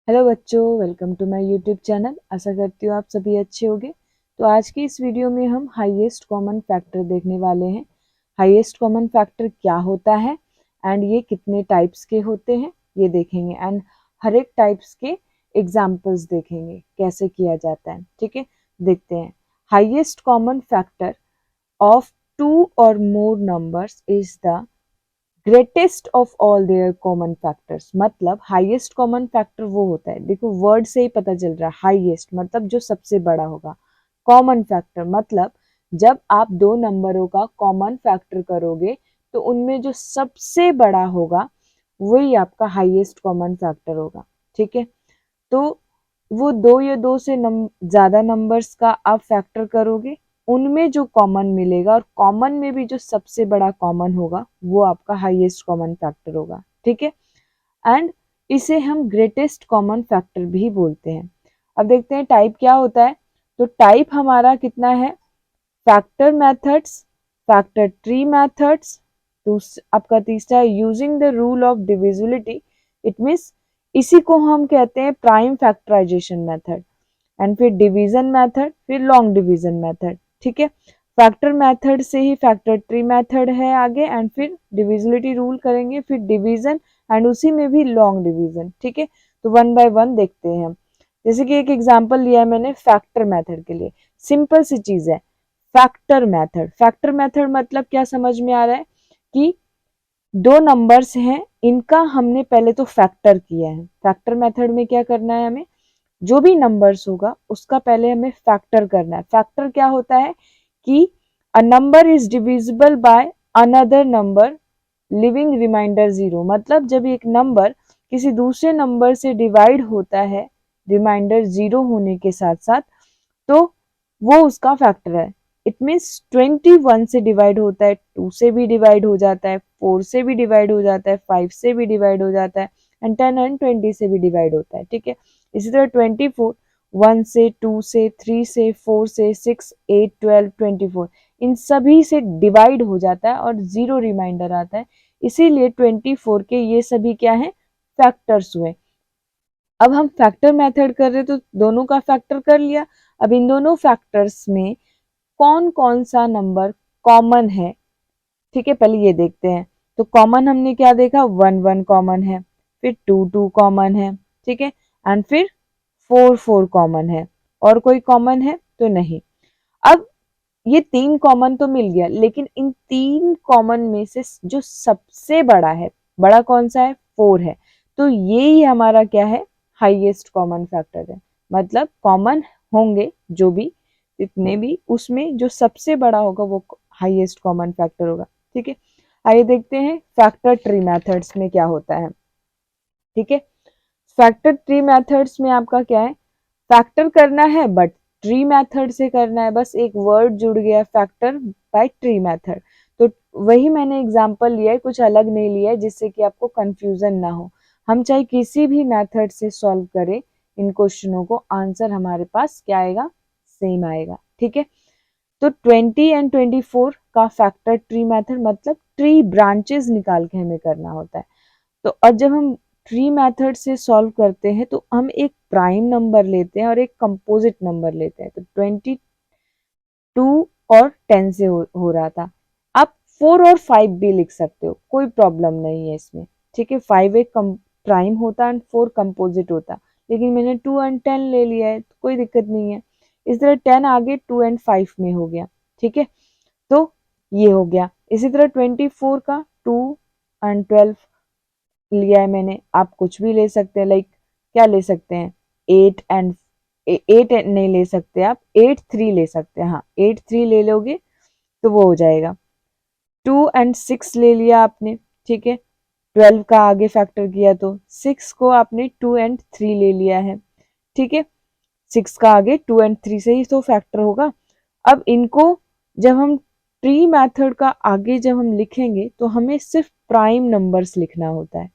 Hello बच्चों, welcome to my YouTube channel. आशा करती हूँ आप सभी अच्छे होंगे। तो आज की इस वीडियो में हम हाईएस्ट कॉमन फैक्टर देखने वाले हैं। हाईएस्ट कॉमन फैक्टर क्या होता है एंड ये कितने टाइप्स के होते हैं ये देखेंगे एंड हर एक टाइप्स के एग्जाम्पल्स देखेंगे कैसे किया जाता है। ठीक है, देखते हैं। Highest common factor of two और more numbers is the greatest of all their common factors. मतलब हाईएस्ट कॉमन फैक्टर वो होता है, देखो वर्ड से ही पता चल रहा है, हाईएस्ट मतलब जो सबसे बड़ा होगा। कॉमन फैक्टर मतलब जब आप दो नंबरों का कॉमन फैक्टर करोगे तो उनमें जो सबसे बड़ा होगा वही आपका हाईएस्ट कॉमन फैक्टर होगा। ठीक है, तो वो दो या दो से ज्यादा नंबर्स का आप फैक्टर करोगे, उनमें जो कॉमन मिलेगा और कॉमन में भी जो सबसे बड़ा कॉमन होगा वो आपका हाईएस्ट कॉमन फैक्टर होगा। ठीक है, एंड इसे हम ग्रेटेस्ट कॉमन फैक्टर भी बोलते हैं। अब देखते हैं टाइप क्या होता है। तो टाइप हमारा कितना है, factor methods, factor tree methods. तो आपका तीसरा है using the rule of divisibility. It means इसी को हम कहते हैं प्राइम फैक्टराइजेशन मेथड। एंड फिर डिवीजन मेथड, फिर लॉन्ग डिवीजन मेथड। ठीक है, फैक्टर मेथड से ही फैक्टर ट्री मेथड है आगे, एंड फिर डिविजिबिलिटी रूल करेंगे, फिर डिवीजन एंड उसी में भी लॉन्ग डिवीजन। ठीक है, तो वन बाय वन देखते हैं हम। जैसे कि एक एग्जांपल लिया है मैंने फैक्टर मेथड के लिए, सिंपल सी चीज है फैक्टर मेथड। फैक्टर मेथड मतलब क्या समझ में आ रहा है कि दो नंबर्स हैं, इनका हमने पहले तो फैक्टर किया है। फैक्टर मेथड में क्या करना है, हमें जो भी नंबर्स होगा उसका पहले हमें फैक्टर करना है। फैक्टर क्या होता है कि a number is divisible by another number leaving remainder zero. मतलब जब एक नंबर किसी दूसरे नंबर से डिवाइड होता है रिमाइंडर जीरो होने के साथ साथ, तो वो उसका फैक्टर है। इट मीन्स 21 से डिवाइड होता है, 2 से भी डिवाइड हो जाता है, 4 से भी डिवाइड हो जाता है, 5 से भी डिवाइड हो जाता है, एंड 10 एंड 20 से भी डिवाइड होता है। ठीक है, इसी तरह 24 1 से, 2 से, 3 से, 4 से, 6 8 12 24 इन सभी से डिवाइड हो जाता है और जीरो रिमाइंडर आता है। इसीलिए 24 के ये सभी क्या है, फैक्टर्स हुए। अब हम फैक्टर मेथड कर रहे तो दोनों का फैक्टर कर लिया। अब इन दोनों फैक्टर्स में कौन कौन सा नंबर कॉमन है, ठीक है, पहले ये देखते हैं। तो कॉमन हमने क्या देखा, 1 1 कॉमन है, फिर 2 2 कॉमन है, ठीक है, एंड फिर 4 4 कॉमन है। और कोई कॉमन है तो नहीं। अब ये तीन कॉमन तो मिल गया, लेकिन इन तीन कॉमन में से जो सबसे बड़ा है, बड़ा कौन सा है, 4 है। तो ये ही हमारा क्या है, हाईएस्ट कॉमन फैक्टर है। मतलब कॉमन होंगे जो भी जितने भी, उसमें जो सबसे बड़ा होगा वो हाईएस्ट कॉमन फैक्टर होगा। ठीक है, आइए देखते हैं फैक्टर ट्री मेथड्स में क्या होता है। ठीक है, फैक्टर ट्री मेथड्स में आपका क्या है, फैक्टर करना है बट ट्री मेथड से करना है। बस एक वर्ड जुड़ गया, फैक्टर बाय ट्री मेथड। तो वही मैंने एग्जांपल लिया है, कुछ अलग नहीं लिया है जिससे कि आपको कंफ्यूजन ना हो। हम चाहे किसी भी मेथड से सॉल्व करें इन क्वेश्चनों को, आंसर हमारे पास क्या आएगा, सेम आएगा। ठीक है, तो 20 एंड 24 का फैक्टर ट्री मेथड मतलब ट्री ब्रांचेस निकाल के हमें करना होता है। तो और जब हम ट्री मेथड से सॉल्व करते हैं तो हम एक प्राइम नंबर लेते हैं और एक कंपोजिट नंबर लेते हैं। तो 22 और 10 से हो रहा था। आप 4 और 5 भी लिख सकते हो, कोई प्रॉब्लम नहीं है इसमें। ठीक है, 5 एक प्राइम होता एंड 4 कंपोजिट होता, लेकिन मैंने 2 एंड 10 ले लिया है तो कोई दिक्कत नहीं है। इस तरह 10 आगे 2 एंड 5 में हो गया। ठीक है, तो ये हो गया। इसी तरह 24 का 2 एंड 12 लिया है मैंने। आप कुछ भी ले सकते हैं, लाइक क्या ले सकते हैं, 8 एंड 8 नहीं ले सकते, आप 8 3 ले सकते हैं। हाँ, 8 3 ले लोगे तो वो हो जाएगा। 2 एंड 6 ले लिया आपने। ठीक है, 12 का आगे फैक्टर किया तो 6 को आपने 2 एंड 3 ले लिया है। ठीक है, 6 का आगे 2 एंड 3 से ही तो फैक्टर होगा। अब इनको जब हम ट्री मेथड का आगे जब हम लिखेंगे तो हमें सिर्फ प्राइम नंबर्स लिखना होता है।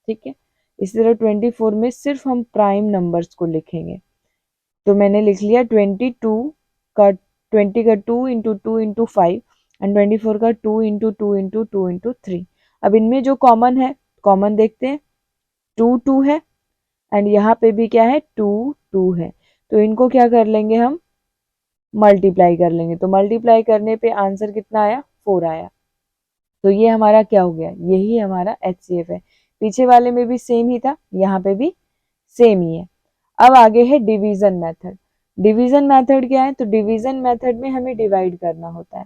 ठीक है, इसी तरह 24 में सिर्फ हम प्राइम नंबर्स को लिखेंगे। तो मैंने लिख लिया 20 का 2 इंटू 2 इंटू 5 एंड 24 का 2 इंटू 2 इंटू 2 इंटू 3। अब इनमें जो कॉमन है, कॉमन देखते हैं, 2 2 है एंड यहाँ पे भी क्या है 2 2 है, तो इनको क्या कर लेंगे हम मल्टीप्लाई कर लेंगे। तो मल्टीप्लाई करने पे आंसर कितना आया 4 आया। तो ये हमारा क्या हो गया, यही हमारा HCF है। पीछे वाले में भी सेम ही था, यहाँ पे भी सेम ही है। अब आगे है डिवीजन मेथड। डिवीजन मेथड क्या है, तो डिवीजन मेथड में हमें डिवाइड करना होता है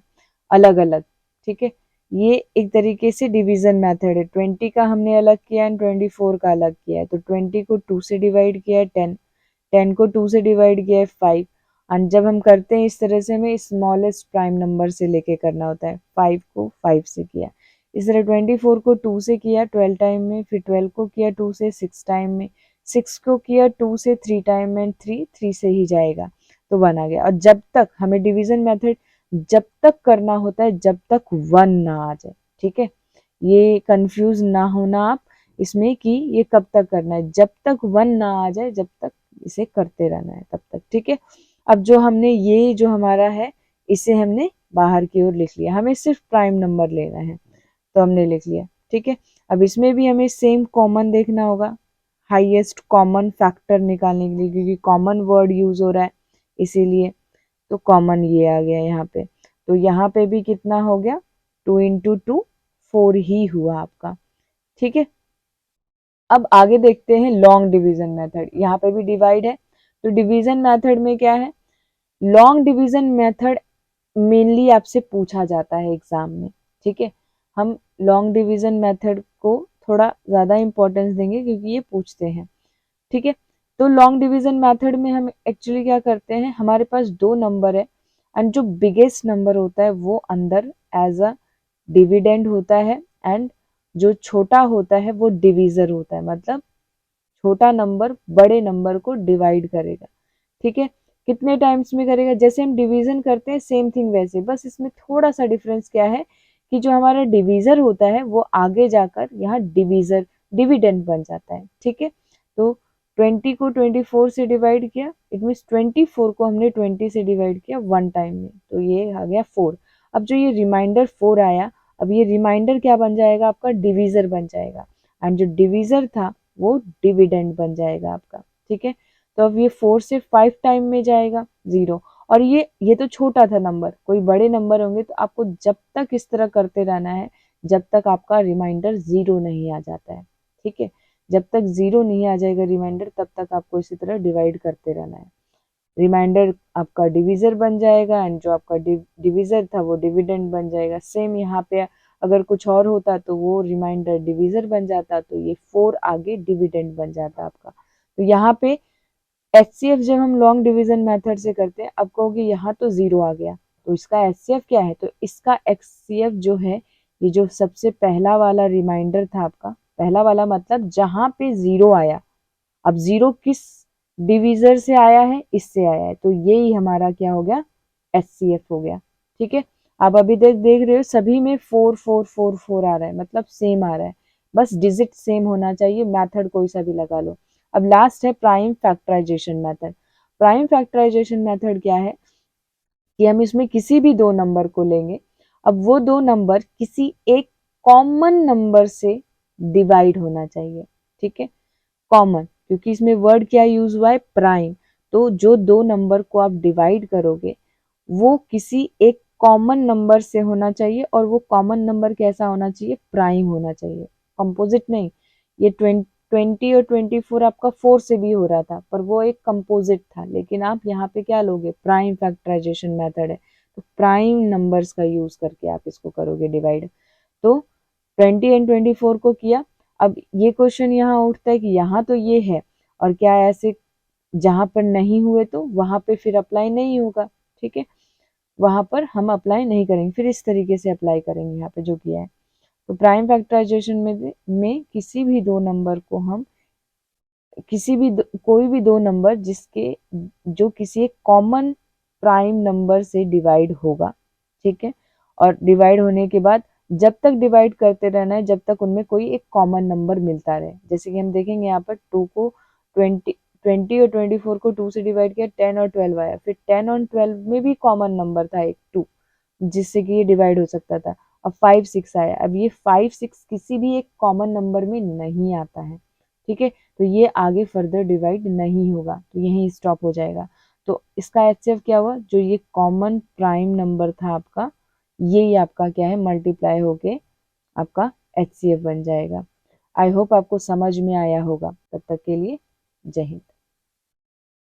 अलग अलग, ठीक है। ये एक तरीके से डिवीजन मेथड है। 20 का हमने अलग किया है, 24 का अलग किया है। तो 20 को 2 से डिवाइड किया है 10, 10 को 2 से डिवाइड किया है 5। एंड जब हम करते हैं इस तरह से हमें स्मॉलेस्ट प्राइम नंबर से लेके करना होता है। 5 को 5 से किया, इस तरह 24 को 2 से किया 12 टाइम में, फिर 12 को किया 2 से 6 टाइम में, 6 को किया 2 से 3 टाइम में, 3 से ही जाएगा तो 1 आ गया। और जब तक हमें डिवीजन मेथड जब तक करना होता है जब तक 1 ना आ जाए, ठीक है। ये कंफ्यूज ना होना आप इसमें कि ये कब तक करना है, जब तक 1 ना आ जाए जब तक इसे करते रहना है तब तक, ठीक है। अब जो हमने ये जो हमारा है इसे हमने बाहर की ओर लिख लिया, हमें सिर्फ प्राइम नंबर लेना है तो हमने लिख लिया, ठीक है। अब इसमें भी हमें सेम कॉमन देखना होगा, हाईएस्ट कॉमन फैक्टर निकालने के लिए, क्योंकि कॉमन वर्ड यूज हो रहा है इसीलिए। तो कॉमन ये आ गया यहाँ पे। तो यहाँ पे भी कितना हो गया 2 इंटू 2 4 ही हुआ आपका, ठीक है। अब आगे देखते हैं लॉन्ग डिवीजन मेथड। यहाँ पे भी डिवाइड है, तो डिवीजन मेथड में क्या है, लॉन्ग डिवीजन मेथड मेनली आपसे पूछा जाता है एग्जाम में, ठीक है। हम लॉन्ग डिवीजन मेथड को थोड़ा ज़्यादा इंपॉर्टेंस देंगे क्योंकि ये पूछते हैं, ठीक है। तो लॉन्ग डिवीजन मेथड में हम एक्चुअली क्या करते हैं, हमारे पास दो नंबर है एंड जो बिगेस्ट नंबर होता है वो अंदर एज अ डिविडेंड होता है एंड जो छोटा होता है वो डिवीजर होता है, मतलब छोटा नंबर बड़े नंबर को डिवाइड करेगा, ठीक है। कितने टाइम्स में करेगा, जैसे हम डिवीजन करते हैं सेम थिंग वैसे, बस इसमें थोड़ा सा डिफरेंस क्या है कि जो हमारा डिवीजर होता है वो आगे जाकर यहाँ डिवीजर डिविडेंड बन जाता है, ठीक है। तो 20 को 24 से डिवाइड किया, इट मीन्स 24 को हमने 20 से डिवाइड किया 1 टाइम में, तो ये आ गया 4। अब जो ये रिमाइंडर 4 आया, अब ये रिमाइंडर क्या बन जाएगा आपका, डिवीजर बन जाएगा एंड जो डिवीजर था वो डिविडेंड बन जाएगा आपका, ठीक है। तो अब ये 4 से 5 टाइम में जाएगा 0। और ये तो छोटा था नंबर, कोई बड़े नंबर होंगे तो आपको जब तक इस तरह करते रहना है जब तक आपका रिमाइंडर 0 नहीं आ जाता है, ठीक है। जब तक 0 नहीं आ जाएगा रिमाइंडर तब तक आपको इसी तरह डिवाइड करते रहना है। रिमाइंडर आपका डिवीजर बन जाएगा एंड जो आपका डिवीजर था वो डिविडेंड बन जाएगा। सेम यहाँ पे अगर कुछ और होता तो वो रिमाइंडर डिवीजर बन जाता, तो ये 4 आगे डिविडेंड बन जाता आपका। तो यहाँ पे HCF जब हम लॉन्ग डिवीजन मेथड से करते हैं, अब कहोगे यहाँ तो 0 आ गया तो इसका HCF क्या है, तो इसका HCF जो है ये जो सबसे पहला वाला रिमाइंडर था आपका, पहला वाला मतलब जहां पे 0 आया, अब 0 किस डिवीजर से आया है, इससे आया है, तो यही हमारा क्या हो गया HCF हो गया, ठीक है। आप अभी देख रहे हो सभी में 4 4 4 4 आ रहा है, मतलब सेम आ रहा है, बस डिजिट सेम होना चाहिए, मेथड कोई सा भी लगा लो। अब लास्ट है prime factorization method. Prime factorization method क्या है कि हम इसमें किसी भी दो नंबर को लेंगे, अब वो दो नंबर किसी एक कॉमन नंबर से डिवाइड होना चाहिए, ठीक है। कॉमन, क्योंकि इसमें वर्ड क्या यूज हुआ है प्राइम, तो जो दो नंबर को आप डिवाइड करोगे वो किसी एक कॉमन नंबर से होना चाहिए, और वो कॉमन नंबर कैसा होना चाहिए, प्राइम होना चाहिए, कंपोजिट नहीं। ये 20 और 24 आपका 4 से भी हो रहा था पर वो एक कंपोजिट था, लेकिन आप यहाँ पे क्या लोगे, प्राइम फैक्टराइजेशन मेथड है, तो प्राइम नंबर्स का यूज करके आप इसको करोगे डिवाइड। तो 20 एंड 24 को किया। अब ये क्वेश्चन यहाँ उठता है कि यहाँ तो ये है और क्या ऐसे जहां पर नहीं हुए तो वहां पे फिर अप्लाई नहीं होगा, ठीक है, वहां पर हम अप्लाई नहीं करेंगे, फिर इस तरीके से अप्लाई करेंगे यहाँ पे जो किया है। तो प्राइम फैक्टराइजेशन में किसी भी दो नंबर को हम कोई भी दो नंबर जिसके जो किसी एक कॉमन प्राइम नंबर से डिवाइड होगा, ठीक है। और डिवाइड होने के बाद जब तक डिवाइड करते रहना है जब तक उनमें कोई एक कॉमन नंबर मिलता रहे, जैसे कि हम देखेंगे यहाँ पर 2 को 20 और 24 को 2 से डिवाइड किया, 10 और 12 आया, फिर 10 और 12 में भी कॉमन नंबर था एक 2 जिससे कि ये डिवाइड हो सकता था। अब 5 6 आया, अब ये 5 6 किसी भी एक कॉमन नंबर में नहीं आता है, ठीक है। तो ये आगे फर्दर डिवाइड नहीं होगा, तो यहीं स्टॉप हो जाएगा। तो इसका HCF क्या हुआ, जो ये कॉमन प्राइम नंबर था आपका, ये आपका क्या है मल्टीप्लाई होके आपका HCF बन जाएगा। आई होप आपको समझ में आया होगा। तब तक के लिए जय हिंद।